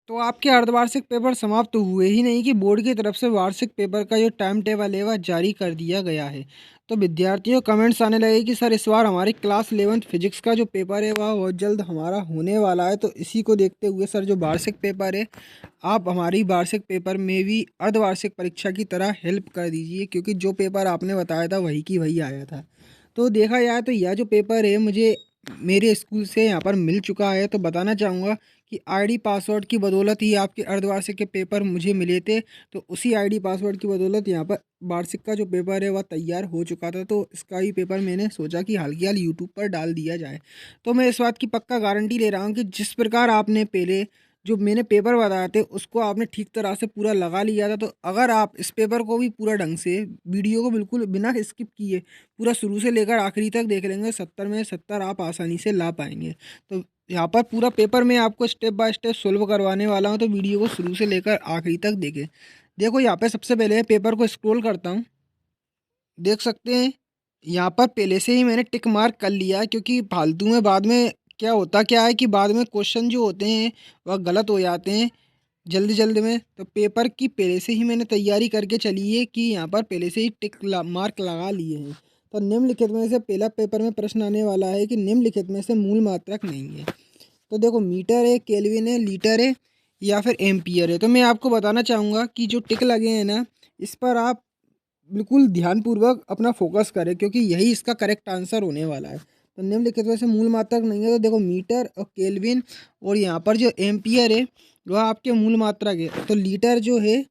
तो आपके अर्धवार्षिक पेपर समाप्त तो हुए ही नहीं कि बोर्ड की तरफ से वार्षिक पेपर का जो टाइम टेबल है वह जारी कर दिया गया है। तो विद्यार्थियों कमेंट्स आने लगे कि सर इस बार हमारी क्लास 11th फिजिक्स का जो पेपर है वह बहुत जल्द हमारा होने वाला है। तो इसी को देखते हुए सर जो वार्षिक पेपर है आप हमारी वार्षिक पेपर में भी अर्धवार्षिक परीक्षा की तरह हेल्प कर दीजिए, क्योंकि जो पेपर आपने बताया था वही की वही आया था। तो देखा जाए तो यह जो पेपर है मुझे मेरे स्कूल से यहाँ पर मिल चुका है। तो बताना चाहूँगा कि आईडी पासवर्ड की बदौलत ही आपके अर्धवार्षिक के पेपर मुझे मिले थे। तो उसी आईडी पासवर्ड की बदौलत यहाँ पर वार्षिक का जो पेपर है वह तैयार हो चुका था। तो इसका ही पेपर मैंने सोचा कि हाल की हाल यूट्यूब पर डाल दिया जाए। तो मैं इस बात की पक्का गारंटी ले रहा हूँ कि जिस प्रकार आपने पहले जो मैंने पेपर बताए थे उसको आपने ठीक तरह से पूरा लगा लिया था। तो अगर आप इस पेपर को भी पूरा ढंग से वीडियो को बिल्कुल बिना स्किप किए पूरा शुरू से लेकर आखिरी तक देख लेंगे, 70 में 70 आप आसानी से ला पाएंगे। तो यहाँ पर पूरा पेपर मैं आपको स्टेप बाय स्टेप सोल्व करवाने वाला हूँ। तो वीडियो को शुरू से लेकर आखिरी तक देखें। देखो यहाँ पे सबसे पहले पेपर को स्क्रॉल करता हूँ, देख सकते हैं यहाँ पर पहले से ही मैंने टिक मार्क कर लिया है, क्योंकि फालतू में बाद में क्या है कि बाद में क्वेश्चन जो होते हैं वह गलत हो जाते हैं जल्दी जल्दी में। तो पेपर की पहले से ही मैंने तैयारी करके चली है कि यहाँ पर पहले से ही मार्क लगा लिए हैं। तो निम्नलिखित में से पहला पेपर में प्रश्न आने वाला है कि निम्नलिखित में से मूल मात्रक नहीं है। तो देखो मीटर है, केल्विन है, लीटर है या फिर एम्पियर है। तो मैं आपको बताना चाहूँगा कि जो टिक लगे हैं ना, इस पर आप बिल्कुल ध्यानपूर्वक अपना फोकस करें, क्योंकि यही इसका करेक्ट आंसर होने वाला है। तो निम्नलिखित में से मूल मात्रक नहीं है। तो देखो मीटर और केल्विन और यहाँ पर जो एम्पियर है वह आपके मूल मात्रक है। तो लीटर जो है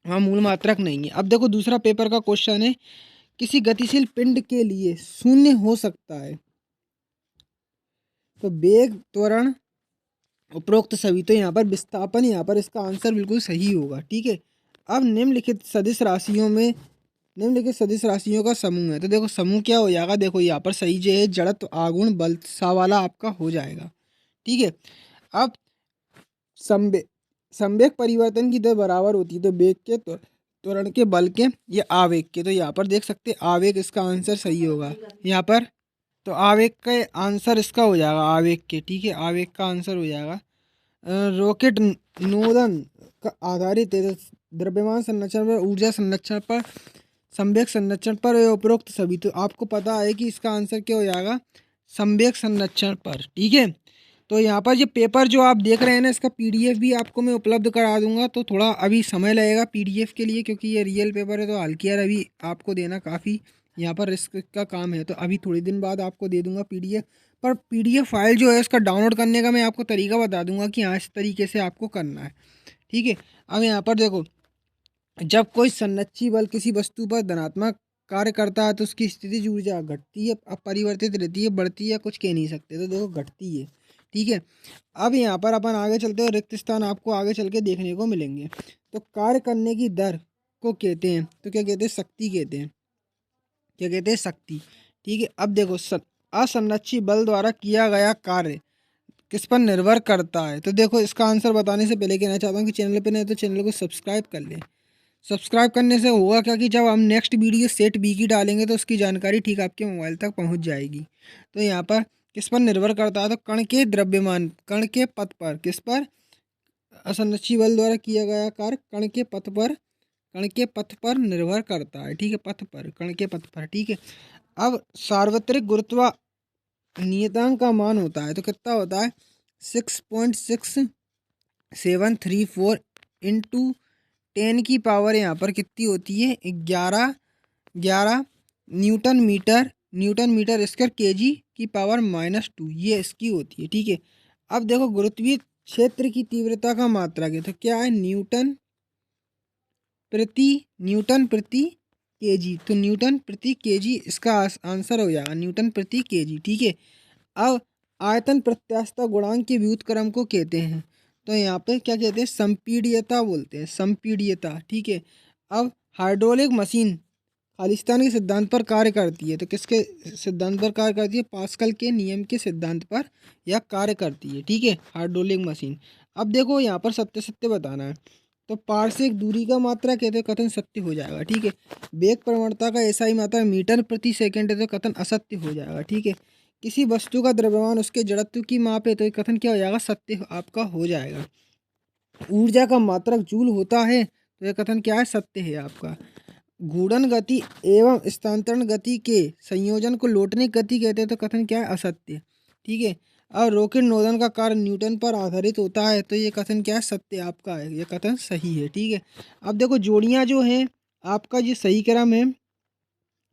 वह मूल मात्रक नहीं है। अब देखो दूसरा पेपर का क्वेश्चन है, किसी गतिशील पिंड के लिए शून्य हो सकता है। तो वेग, त्वरण, उपरोक्त सभी। तो यहाँ पर विस्थापन, यहाँ पर इसका आंसर बिल्कुल सही होगा। ठीक है। अब निम्नलिखित सदिश राशियों का समूह है। तो देखो समूह क्या हो जाएगा, देखो यहाँ पर सही जो है जड़त्व, आघूर्ण, बल सा वाला आपका हो जाएगा। ठीक है। अब संवेग संवेग परिवर्तन की दर बराबर होती है तो वेग के, त्वरण के, बल के या आवेग के। तो यहाँ पर देख सकते हैं आवेग इसका आंसर सही होगा यहाँ पर। तो आवेग का आंसर इसका हो जाएगा आवेग के। ठीक है, आवेग का आंसर हो जाएगा। रॉकेट नोदन का आधारित है। तो द्रव्यमान संरक्षण पर, ऊर्जा संरक्षण पर, संवेग संरक्षण पर या उपरोक्त सभी। तो आपको पता है कि इसका आंसर क्या हो जाएगा, संवेग संरक्षण पर। ठीक है। तो यहाँ पर ये पेपर जो आप देख रहे हैं ना, इसका पीडीएफ भी आपको मैं उपलब्ध करा दूंगा। तो थोड़ा अभी समय लगेगा पीडीएफ के लिए, क्योंकि ये रियल पेपर है। तो हल्की यार अभी आपको देना काफ़ी यहाँ पर रिस्क का काम है। तो अभी थोड़ी दिन बाद आपको दे दूंगा पीडीएफ। पर पीडीएफ फाइल जो है इसका डाउनलोड करने का मैं आपको तरीका बता दूंगा कि हाँ इस तरीके से आपको करना है। ठीक है। अब यहाँ पर देखो, जब कोई संरक्षी बल किसी वस्तु पर धनात्मक कार्य करता है तो उसकी स्थितिज ऊर्जा घटती है, अपरिवर्तित रहती है, बढ़ती है, कुछ कह नहीं सकते। तो देखो घटती है। ठीक है। अब यहाँ पर अपन आगे चलते हैं, रिक्त स्थान आपको आगे चल के देखने को मिलेंगे। तो कार्य करने की दर को कहते हैं, तो क्या कहते हैं, शक्ति कहते हैं। क्या कहते हैं, शक्ति। ठीक है। अब देखो असंरक्षी बल द्वारा किया गया कार्य किस पर निर्भर करता है। तो देखो इसका आंसर बताने से पहले कहना चाहता हूँ कि चैनल पे नहीं तो चैनल को सब्सक्राइब कर लें। सब्सक्राइब करने से होगा क्या कि जब हम नेक्स्ट वीडियो सेट बी की डालेंगे तो उसकी जानकारी ठीक आपके मोबाइल तक पहुंच जाएगी। तो यहाँ पर किस पर निर्भर करता है, तो कण के द्रव्यमान, कण के पथ पर, किस पर, असंरक्षी बल द्वारा किया गया कार्य कण के पथ पर, कण के पथ पर निर्भर करता है। ठीक है, पथ पर, कण के पथ पर। ठीक है। अब सार्वत्रिक गुरुत्वा नियतांक का मान होता है, तो कितना होता है, 6.6734 इंटू 10 की पावर यहाँ पर कितनी होती है, 11 न्यूटन मीटर स्क्वायर केजी की पावर -2, ये इसकी होती है। ठीक है। अब देखो गुरुत्वीय क्षेत्र की तीव्रता का मात्रक है, तो क्या है, न्यूटन प्रति केजी। तो न्यूटन प्रति केजी इसका आंसर हो जाएगा, न्यूटन प्रति केजी। ठीक है। अब आयतन प्रत्यास्थता गुणांक के व्युत्क्रम को कहते हैं। तो यहाँ पे क्या कहते हैं, संपीड्यता बोलते हैं, संपीड्यता। ठीक है। अब हाइड्रोलिक मशीन खालिस्तान के सिद्धांत पर कार्य करती है, तो किसके सिद्धांत पर कार्य करती है, पास्कल के नियम के सिद्धांत पर यह कार्य करती है। ठीक है, हाइड्रोलिक मशीन। अब देखो यहाँ पर सत्य सत्य बताना है। तो पार्श्विक दूरी का मात्रा कहते हैं, कथन सत्य हो जाएगा। ठीक है। वेग प्रवणता का ऐसा ही मात्रा मीटर प्रति सेकंड है, तो कथन असत्य हो जाएगा। ठीक है। किसी वस्तु का द्रव्यमान उसके जड़त्व की माप है, तो ये कथन क्या हो जाएगा, सत्य आपका हो जाएगा। ऊर्जा का मात्रक जूल होता है, तो यह कथन क्या है, सत्य है आपका। घूर्णन गति एवं स्थानांतरण गति के संयोजन को लोटने की गति कहते हैं, तो कथन क्या है, असत्य। ठीक है। और रॉकेट नोजल का कार्य न्यूटन पर आधारित होता है, तो ये कथन क्या है, सत्य आपका है, ये कथन सही है। ठीक है। अब देखो जोड़ियाँ जो हैं आपका, जो सही क्रम है,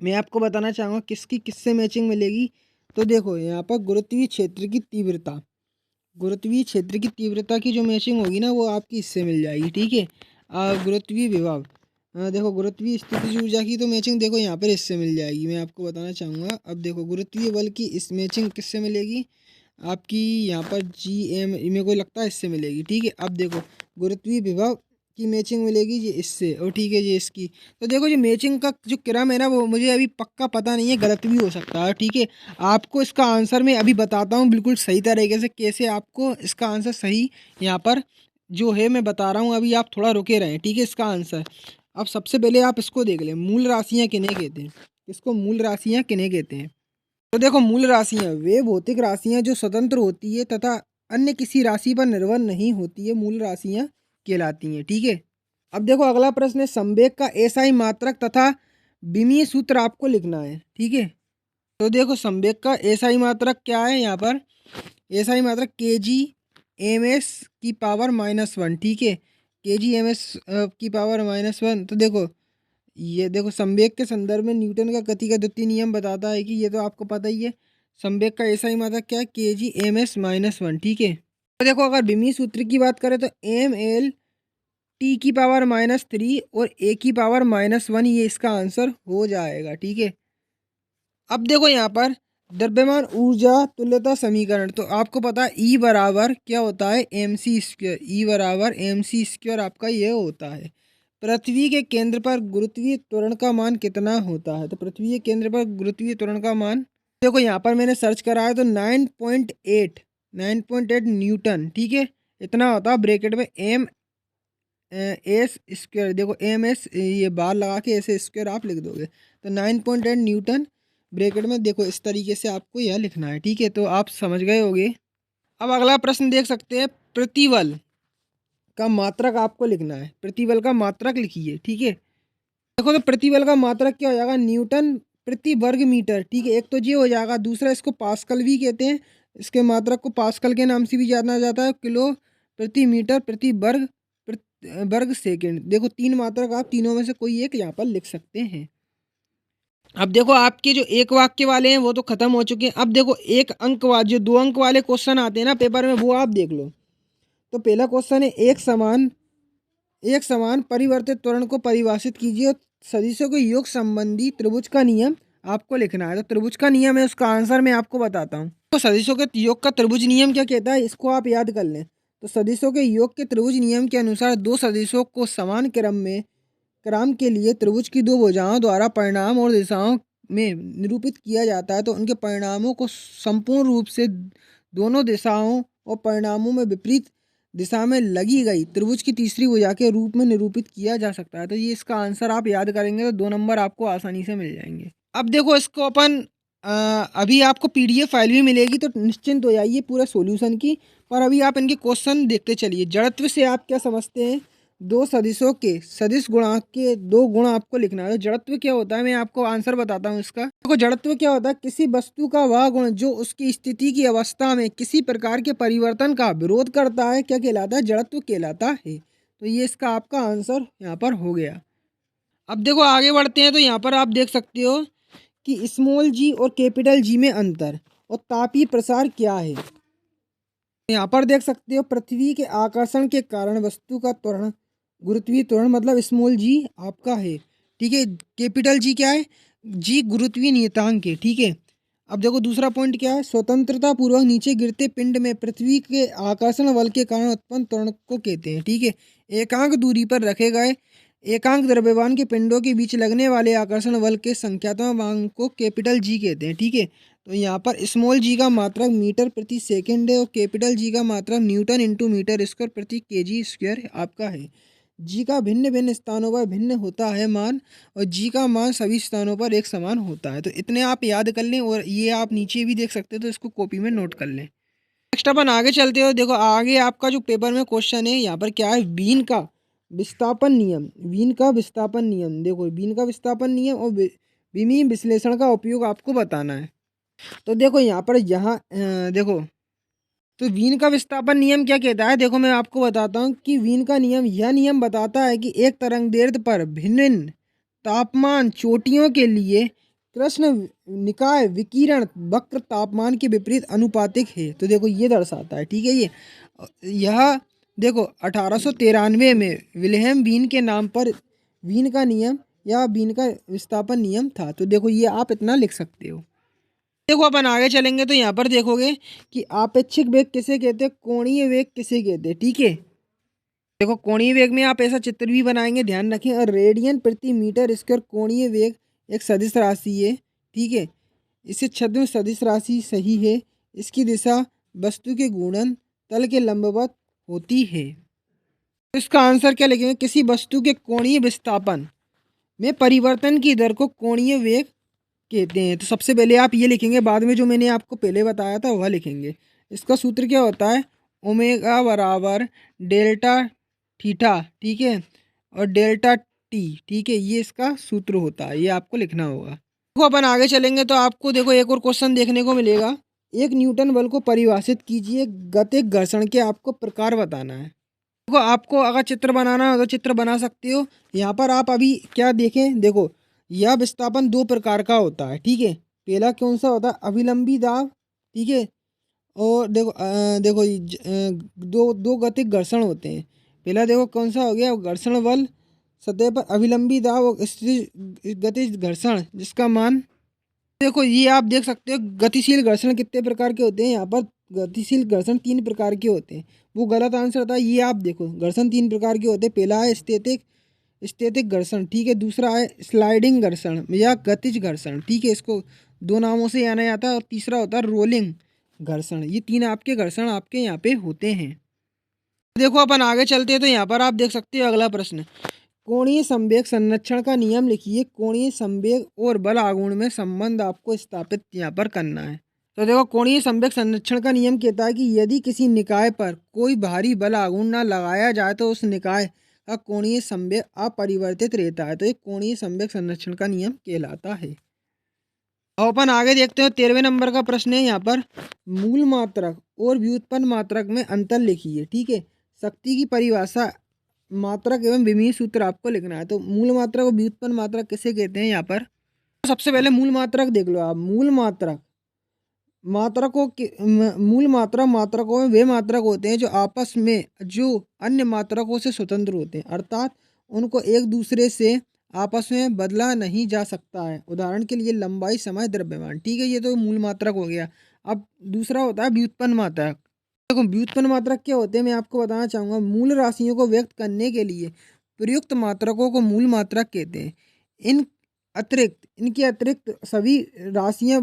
मैं आपको बताना चाहूँगा किसकी किससे मैचिंग मिलेगी। तो देखो यहाँ पर गुरुत्वीय क्षेत्र की तीव्रता, गुरुत्वीय क्षेत्र की तीव्रता की जो मैचिंग होगी ना, वो आपकी इससे मिल जाएगी। ठीक है। गुरुत्वीय विभव, देखो गुरुत्वीय स्थितिज ऊर्जा की तो मैचिंग देखो यहाँ पर इससे मिल जाएगी, मैं आपको बताना चाहूँगा। अब देखो गुरुत्वीय बल की इस मैचिंग किससे मिलेगी आपकी, यहाँ पर जी एम, मेरे को लगता है इससे मिलेगी। ठीक है। अब देखो गुरुत्वीय विभव की मैचिंग मिलेगी ये इससे, और ठीक है ये इसकी। तो देखो जो मैचिंग का जो क्रम है ना, वो मुझे अभी पक्का पता नहीं है, गलत भी हो सकता है। ठीक है। आपको इसका आंसर मैं अभी बताता हूँ बिल्कुल सही तरीके से, कैसे आपको इसका आंसर सही यहाँ पर जो है मैं बता रहा हूँ, अभी आप थोड़ा रुके रहें। ठीक है। इसका आंसर अब सबसे पहले आप इसको देख लें, मूल राशियाँ किन्हें कहते हैं, इसको मूल राशियाँ किन्हें कहते हैं। तो देखो मूल राशियाँ वे भौतिक राशियाँ जो स्वतंत्र होती है तथा अन्य किसी राशि पर निर्भर नहीं होती है, मूल राशियाँ कहलाती हैं। ठीक है। अब देखो अगला प्रश्न है, संवेग का एसआई मात्रक तथा विमीय सूत्र आपको लिखना है। ठीक है। तो देखो संवेग का एसआई मात्रक क्या है, यहाँ पर एसआई मात्रक के जी एम एस की पावर -1। ठीक है। के जी एम एस की पावर -1। तो देखो ये देखो संवेग के संदर्भ में न्यूटन का गति का द्वितीय नियम बताता है कि ये तो आपको पता ही है। संवेग का ऐसा ही मात्रक क्या है, के जी एम एस -1। ठीक है। तो देखो अगर विमीय सूत्र की बात करें तो एम एल टी की पावर -3 और ए की पावर -1, ये इसका आंसर हो जाएगा। ठीक है। अब देखो यहाँ पर द्रव्यमान ऊर्जा तुल्यता समीकरण, तो आपको पता है ई बराबर क्या होता है, एम सी स्क्वायर, ई बराबर एम सी स्क्वायर आपका ये होता है। पृथ्वी के केंद्र पर गुरुत्वीय त्वरण का मान कितना होता है, तो पृथ्वी के केंद्र पर गुरुत्वीय त्वरण का मान देखो यहाँ पर मैंने सर्च करा है, तो 9.8 न्यूटन। ठीक है। इतना होता है, ब्रैकेट में एम एस स्क्वायर, देखो एम एस ये बार लगा के ऐसे स्क्वायर आप लिख दोगे, तो 9.8 न्यूटन ब्रैकेट में, देखो इस तरीके से आपको यह लिखना है। ठीक है। तो आप समझ गए होगे। अब अगला प्रश्न देख सकते हैं, प्रतिबल का मात्रक आपको लिखना है, प्रतिबल का मात्रक लिखिए। ठीक है। देखो तो प्रतिबल का मात्रक क्या हो जाएगा, न्यूटन प्रति वर्ग मीटर। ठीक है। एक तो ये हो जाएगा, दूसरा इसको पास्कल भी कहते हैं, इसके मात्रक को पास्कल के नाम से भी जाना जाता है, किलो प्रति मीटर प्रति वर्ग वर्ग सेकेंड। देखो तीन मात्रक, आप तीनों में से कोई एक यहाँ पर लिख सकते हैं। अब देखो आपके जो एक वाक्य वाले हैं वो तो खत्म हो चुके हैं। अब देखो एक अंक वाले, जो 2 अंक वाले क्वेश्चन आते हैं ना पेपर में, वो आप देख लो। तो पहला क्वेश्चन है, एक समान परिवर्तित त्वरण को परिभाषित कीजिए। सदिशों के योग संबंधी त्रिभुज का नियम आपको लिखना है। तो त्रिभुज का नियम है, उसका आंसर मैं आपको बताता हूँ। तो सदिशों के योग का त्रिभुज नियम क्या कहता है, इसको आप याद कर लें। तो सदिशों के योग के त्रिभुज नियम के अनुसार दो सदिशों को समान क्रम के लिए त्रिभुज की दो भुजाओं द्वारा परिणाम और दिशाओं में निरूपित किया जाता है। तो उनके परिणामों को संपूर्ण रूप से दोनों दिशाओं और परिणामों में विपरीत दिशा में लगी गई त्रिभुज की तीसरी भुजा के रूप में निरूपित किया जा सकता है। तो ये इसका आंसर आप याद करेंगे तो 2 नंबर आपको आसानी से मिल जाएंगे। अब देखो इसको अपन अभी आपको पीडीएफ फाइल भी मिलेगी, तो निश्चिंत हो जाइए पूरा सॉल्यूशन की। पर अभी आप इनके क्वेश्चन देखते चलिए। जड़त्व से आप क्या समझते हैं, दो सदिशों के सदिश गुणांक के दो गुण आपको लिखना है। जड़त्व क्या होता है, मैं आपको आंसर बताता हूँ इसका। देखो जड़त्व क्या होता है, किसी वस्तु का वह गुण जो उसकी स्थिति की अवस्था में किसी प्रकार के परिवर्तन का विरोध करता है, क्या कहलाता है, जड़त्व कहलाता है। तो ये इसका आपका आंसर यहाँ पर हो गया। अब देखो आगे बढ़ते हैं, तो यहाँ पर आप देख सकते हो कि स्मॉल जी और कैपिटल जी में अंतर और तापीय प्रसार क्या है। यहाँ पर देख सकते हो, पृथ्वी के आकर्षण के कारण वस्तु का त्वरण, गुरुत्वीय त्वरण मतलब स्मॉल जी आपका है। ठीक है। कैपिटल जी क्या है, जी गुरुत्वीय नियतांक है। ठीक है। अब देखो दूसरा पॉइंट क्या है, स्वतंत्रता पूर्वक नीचे गिरते पिंड में पृथ्वी के आकर्षण बल के कारण उत्पन्न त्वरण को कहते हैं। ठीक है। एकांक दूरी पर रखे गए एकांक द्रव्यमान के पिंडों के बीच लगने वाले आकर्षण बल के संख्यात्मक मान को कैपिटल जी कहते हैं। ठीक है। तो यहाँ पर स्मॉल जी का मात्रक मीटर प्रति सेकंड है और कैपिटल जी का मात्रक न्यूटन इंटू मीटर स्क्वायर प्रति केजी स्क्वायर आपका है। जी का भिन्न भिन्न स्थानों पर भिन्न होता है मान, और जी का मान सभी स्थानों पर एक समान होता है। तो इतने आप याद कर लें, और ये आप नीचे भी देख सकते हैं, तो इसको कॉपी में नोट कर लें। नेक्स्ट अपन आगे चलते हो। देखो आगे आपका जो पेपर में क्वेश्चन है यहाँ पर क्या है, वीन का विस्थापन नियम। वीन का विस्थापन नियम, देखो वीन का विस्थापन नियम और विमीय विश्लेषण का उपयोग आपको बताना है। तो देखो यहाँ पर देखो, तो वीन का विस्थापन नियम क्या कहता है, देखो मैं आपको बताता हूँ कि वीन का नियम, यह नियम बताता है कि एक तरंगदैर्ध्य पर भिन्न तापमान चोटियों के लिए कृष्ण निकाय विकिरण वक्र तापमान के विपरीत अनुपातिक है। तो देखो ये दर्शाता है, ठीक है। यह देखो 1893 में विल्हेम वीन के नाम पर वीन का नियम या वीन का विस्थापन नियम था। तो देखो ये आप इतना लिख सकते हो। देखो अपन आगे चलेंगे तो यहाँ पर देखोगे कि आपेक्षिक वेग किसे कहते हैं, कोणीय वेग किसे कहते हैं, ठीक है। देखो कोणीय वेग में आप ऐसा चित्र भी बनाएंगे, ध्यान रखें। और रेडियन प्रति मीटर स्क्वायर कोणीय वेग एक सदिश राशि है, ठीक है। इसे छद्म सदिश राशि सही है। इसकी दिशा वस्तु के घूर्णन तल के लंबवत होती है। तो इसका आंसर क्या लिखेंगे, किसी वस्तु के कोणीय विस्थापन में परिवर्तन की दर को कोणीय वेग कहते हैं। तो सबसे पहले आप ये लिखेंगे, बाद में जो मैंने आपको पहले बताया था वह लिखेंगे। इसका सूत्र क्या होता है, ओमेगा बराबर डेल्टा थीटा, ठीक है, और डेल्टा टी, ठीक है, ये इसका सूत्र होता है, ये आपको लिखना होगा। देखो अपन आगे चलेंगे तो आपको देखो एक और क्वेश्चन देखने को मिलेगा। एक न्यूटन बल को परिभाषित कीजिए, गतिक घर्षण के आपको प्रकार बताना है। देखो आपको अगर चित्र बनाना हो तो चित्र बना सकते हो। यहाँ पर आप अभी क्या देखें, देखो यह विस्थापन दो प्रकार का होता है, ठीक है। पहला कौन सा होता है, अभिलंबी दाब, ठीक है। और देखो देखो दो दो गतिक घर्षण होते हैं। पहला देखो कौन सा हो गया, घर्षण बल सतह पर अभिलंबी दाब और स्थिर गतिज घर्षण जिसका मान, देखो ये आप देख सकते हो। गतिशील घर्षण कितने प्रकार के होते हैं, यहाँ पर गतिशील घर्षण तीन प्रकार के होते हैं। वो गलत आंसर था, ये आप देखो घर्षण तीन प्रकार के होते हैं। पहला है स्टैटिक स्टैटिक घर्षण, ठीक है। दूसरा है स्लाइडिंग घर्षण या गतिज घर्षण, ठीक है, इसको दो नामों से जाना जाता है। और तीसरा होता है रोलिंग घर्षण। ये तीन आपके घर्षण आपके यहाँ पे होते हैं। देखो अपन आगे चलते हैं तो यहाँ पर आप देख सकते हो अगला प्रश्न, कोणीय संवेग संरक्षण का नियम लिखिए। कोणीय संवेग और बल आघूर्ण में संबंध आपको स्थापित यहाँ पर करना है। तो देखो कोणीय संवेग संरक्षण का नियम कहता है कि यदि किसी निकाय पर कोई भारी बल आघूर्ण न लगाया जाए तो उस निकाय का कोणीय संवेग अपरिवर्तित रहता है। तो ये कोणीय संवेग संरक्षण का नियम कहलाता है। अब अपन आगे देखते हो 13वें नंबर का प्रश्न है। यहाँ पर मूल मात्रक और व्युत्पन्न मात्रक में अंतर लिखिए, ठीक है। शक्ति की परिभाषा, मात्रक एवं विमीय सूत्र आपको लिखना है। तो मूल मात्रक और व्युत्पन्न मात्रक किसे कहते हैं यहाँ पर, तो सबसे पहले मूल मात्रक देख लो आप। मूल मात्रक मात्रकों के मूल मात्रा मात्रकों में वे मात्रक होते हैं जो आपस में जो अन्य मात्रकों से स्वतंत्र होते हैं, अर्थात उनको एक दूसरे से आपस में बदला नहीं जा सकता है। उदाहरण के लिए लंबाई, समय, द्रव्यमान, ठीक है, ये तो मूल मात्रक हो गया। अब दूसरा होता है व्युत्पन्न मात्रक। देखो व्युत्पन्न मात्रक क्या होते हैं मैं आपको बताना चाहूँगा। मूल राशियों को व्यक्त करने के लिए प्रयुक्त मात्रकों को मूल मात्रक कहते हैं। इनके अतिरिक्त सभी राशियाँ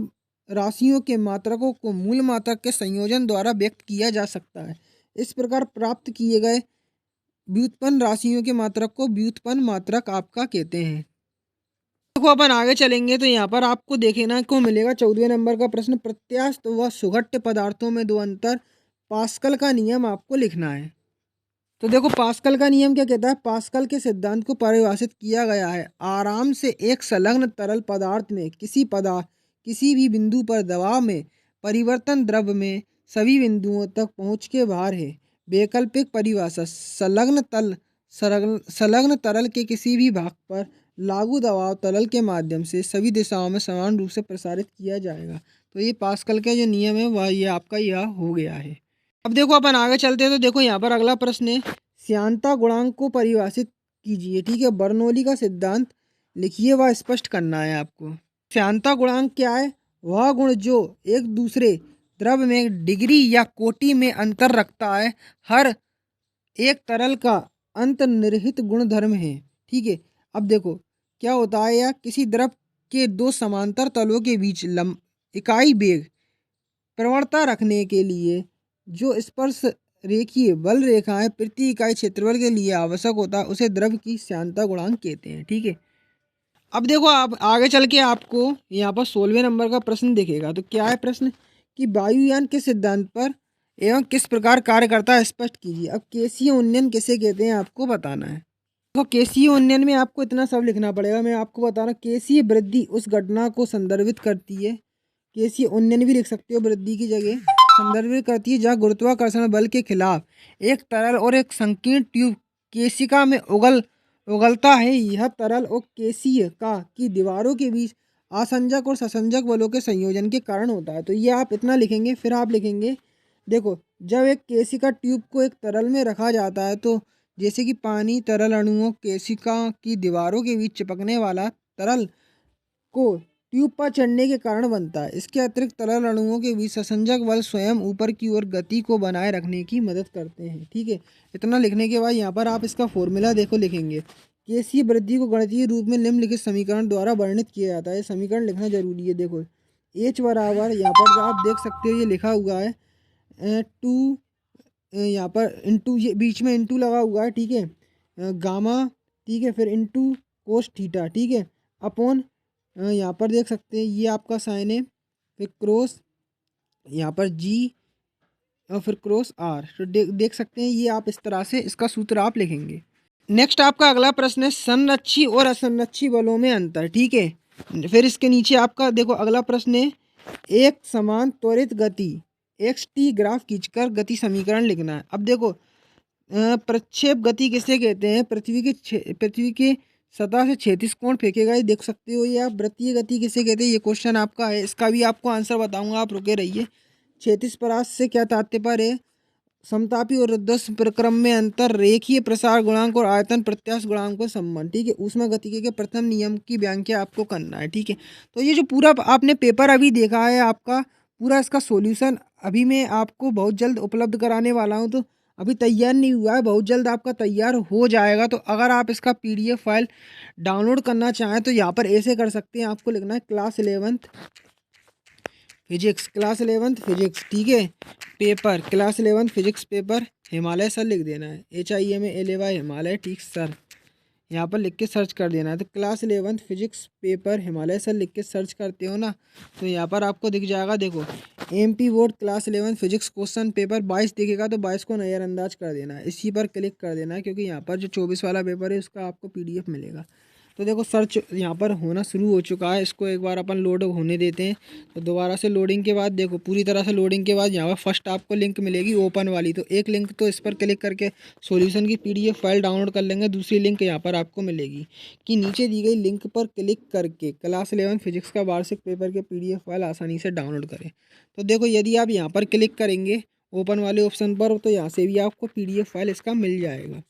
राशियों के मात्रकों को मूल मात्रक के संयोजन द्वारा व्यक्त किया जा सकता है। इस प्रकार प्राप्त किए गए व्युत्पन्न राशियों के मात्रक को व्युत्पन्न मात्रक आपका कहते हैं। देखो अपन आगे चलेंगे तो यहाँ पर आपको देखना को मिलेगा 14वें नंबर का प्रश्न, प्रत्यास्थ व सुघट्य पदार्थों में दो अंतर, पास्कल का नियम आपको लिखना है। तो देखो पास्कल का नियम क्या कहता है, पास्कल के सिद्धांत को परिभाषित किया गया है। आराम से एक संलग्न तरल पदार्थ में किसी भी बिंदु पर दबाव में परिवर्तन द्रव में सभी बिंदुओं तक पहुँच के बाहर है। वैकल्पिक परिभाषा, संलग्न तरल के किसी भी भाग पर लागू दबाव तरल के माध्यम से सभी दिशाओं में समान रूप से प्रसारित किया जाएगा। तो ये पास्कल का जो नियम है वह ये आपका यह हो गया है। अब देखो अपन आगे चलते हैं तो देखो यहाँ पर अगला प्रश्न है, श्यानता गुणांक को परिभाषित कीजिए, ठीक है। बर्नौली का सिद्धांत लिखिए, वह स्पष्ट करना है आपको। श्यानता गुणांक क्या है, वह गुण जो एक दूसरे द्रव में डिग्री या कोटि में अंतर रखता है, हर एक तरल का अंतर्निहित गुणधर्म है, ठीक है। अब देखो क्या होता है, या किसी द्रव के दो समांतर तलों के बीच इकाई वेग प्रवणता रखने के लिए जो स्पर्श रेखीय बल रेखाएं प्रति इकाई क्षेत्रफल के लिए आवश्यक होता है उसे द्रव की श्यानता गुणांक कहते हैं, ठीक है। अब देखो आप आगे चल के आपको यहाँ पर 16वें नंबर का प्रश्न दिखेगा। तो क्या है प्रश्न कि वायुयान के सिद्धांत पर एवं किस प्रकार कार्य करता है स्पष्ट कीजिए। अब केसीय उन्नयन किसे कहते हैं आपको बताना है। तो केसीय उन्नयन में आपको इतना सब लिखना पड़ेगा। मैं आपको बता रहा हूँ, केसीय वृद्धि उस घटना को संदर्भित करती है, केसीय उन्नयन भी लिख सकते हो वृद्धि की जगह, संदर्भित करती है जहाँ गुरुत्वाकर्षण बल के खिलाफ एक तरल और एक संकीर्ण ट्यूब केशिका में उगलता है। यह तरल और केसीय का की दीवारों के बीच आसंजक और ससंजक बलों के संयोजन के कारण होता है। तो ये आप इतना लिखेंगे। फिर आप लिखेंगे, देखो, जब एक केशिका ट्यूब को एक तरल में रखा जाता है तो जैसे कि पानी तरल अणुओं केशिका की दीवारों के बीच चिपकने वाला तरल को ट्यूब पर चढ़ने के कारण बनता है। इसके अतिरिक्त तरल अणुओं के बीच संसंजक बल स्वयं ऊपर की ओर गति को बनाए रखने की मदद करते हैं। ठीक है, इतना लिखने के बाद यहाँ पर आप इसका फॉर्मूला देखो लिखेंगे। केसीय वृद्धि को गणितीय रूप में निम्नलिखित समीकरण द्वारा वर्णित किया जाता है। समीकरण लिखना जरूरी है। देखो, एच बराबर, यहाँ पर आप देख सकते हो ये लिखा हुआ है टू, यहाँ पर इंटू, ये बीच में इंटू लगा हुआ है। ठीक है, गामा, ठीक है, फिर इंटू कोस थीटा, ठीक है, अपॉन यहाँ पर देख सकते हैं ये आपका साइन है, फिर क्रॉस यहाँ पर जी और फिर क्रॉस आर। तो देख सकते हैं ये आप इस तरह से इसका सूत्र आप लिखेंगे। नेक्स्ट आपका अगला प्रश्न है संरक्षी और असंरक्षी बलों में अंतर। ठीक है, फिर इसके नीचे आपका देखो अगला प्रश्न है, एक समान त्वरित गति एक्स टी ग्राफ खींचकर गति समीकरण लिखना है। अब देखो, प्रक्षेप गति किसे कहते हैं? पृथ्वी के सतह से क्षैतिज कोण फेंकेगा, ये देख सकते हो। ये आप वृत्तीय गति किसे कहते हैं, ये क्वेश्चन आपका है। इसका भी आपको आंसर बताऊंगा, आप रुके रहिए। क्षैतिज परास से क्या तात्पर्य है? समतापी और ऊर्ध्वश्र प्रक्रम में अंतर, रेखीय प्रसार गुणांक और आयतन प्रत्यास्थ गुणांक का संबंध। ठीक है, ऊष्मागतिकी के प्रथम नियम की व्याख्या आपको करना है। ठीक है, तो ये जो पूरा आपने पेपर अभी देखा है आपका पूरा, इसका सॉल्यूशन अभी मैं आपको बहुत जल्द उपलब्ध कराने वाला हूँ। तो अभी तैयार नहीं हुआ है, बहुत जल्द आपका तैयार हो जाएगा। तो अगर आप इसका पीडीएफ फाइल डाउनलोड करना चाहें तो यहाँ पर ऐसे कर सकते हैं। आपको लिखना है class 11th physics, class 11th physics, ठीक है, paper class 11th physics paper Himalaya sir लिख देना है, HIMALAY हिमालय, ठीक सर, यहाँ पर लिख के सर्च कर देना है। तो class 11th physics paper Himalaya sir लिख के सर्च करते हो ना, तो यहाँ पर आपको दिख जाएगा। देखो, MP board class 11th physics question paper 22 दिखेगा, तो 22 को नज़रअंदाज कर देना है, इसी पर क्लिक कर देना है, क्योंकि यहाँ पर जो 24 वाला पेपर है उसका आपको PDF मिलेगा। तो देखो सर्च यहाँ पर होना शुरू हो चुका है, इसको एक बार अपन लोड होने देते हैं। तो दोबारा से लोडिंग के बाद देखो, पूरी तरह से लोडिंग के बाद यहाँ पर फर्स्ट आपको लिंक मिलेगी ओपन वाली। तो एक लिंक तो इस पर क्लिक करके सॉल्यूशन की PDF फाइल डाउनलोड कर लेंगे। दूसरी लिंक यहाँ पर आपको मिलेगी कि नीचे दी गई लिंक पर क्लिक करके क्लास 11 फिजिक्स का वार्षिक पेपर के PDF फाइल आसानी से डाउनलोड करें। तो देखो, यदि आप यहाँ पर क्लिक करेंगे ओपन वाले ऑप्शन पर, तो यहाँ से भी आपको PDF फाइल इसका मिल जाएगा।